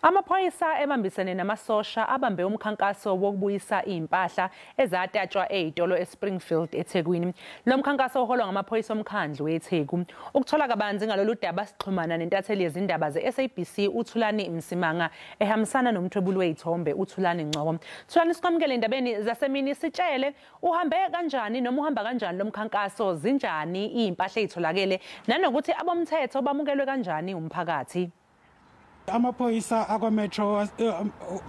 Amaphoyisa ebambisene namasosha abambe umkhankaso wokubuyisa izimpahla ezatatshwa ezitolo eSpringfield eThekwini. Lomkhankaso uholwa ngamaphoyisa omkhandlu weTheku. Ukuthola kabanzi ngaloludaba sixhumana nentatheli yezindaba zeSABC uThulani Msimanga ehambisana nomthwebuli wezithombe uThulani Ngcobo. Thulani, sikwamukele endabeni zasemini, sitshele uhambe kanjani noma uhamba kanjani lomkhankaso, zinjani izimpahla ezitholakele nanokuthi abomthetho bamukelwe kanjani umphakathi. Amaphoyisa akwametro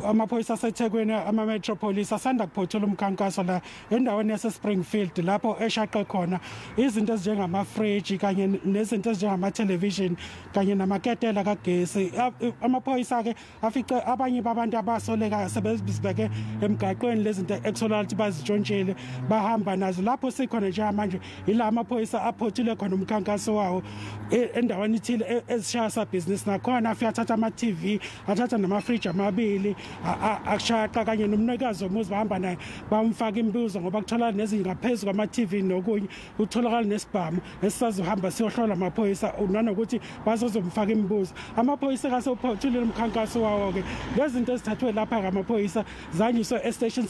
amaphoyisa aseThekwini amametropolice asanda kuphothula umkhankaso la endaweni yaseSpringfield lapho eshaqe khona izinto ezinjengamafridge kanye nezinto ezinjengamatelevision kanye namaketela kagesi. Amaphoyisa ke afice abanye babantu abasolekayo sebezibeke emgaqweni lezinto ekusola ukuthi bazitshontshile bahamba nazo. Lapho sikhona nje manje ila amaphoyisa aphothule khona umkhankaso wawo endaweni ithile ezishaya SABC nakhona afika TV athatha namafridge amabili akushaqa kanye nomnikazi womuzi bahamba naye bamfaka imibuzo ngoba kuthola nezingaphezulu kwama TV nokunye utholakala nesibhamu esisazohamba siyohlola amaphoyisa nanokuthi bazozomfaka imibuzo. Amaphoyisa kasephothulile umkhankaso wawo ke lezinto ezithathwe lapha ngamaphoyisa zanyiswe estation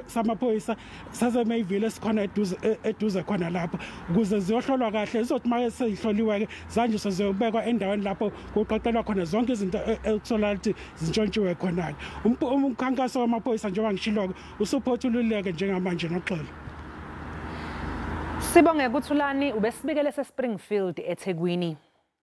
samaphoyisa saseMayville esikhona eduze khona lapho ukuze ziyohlolwa kahle izothi manje seyihloliwe ke zanyiswe ziyobekwa endaweni lapho kuqoqelwa khona zonke izinto ekusola ukuthi zintshontshiwe khona. Umkhankaso wamaphoyisa njengoba ngishilo usuphothululeke njengamanje noxolo. Sibonge kuThulani, ubesibikele eSpringfield eThekwini.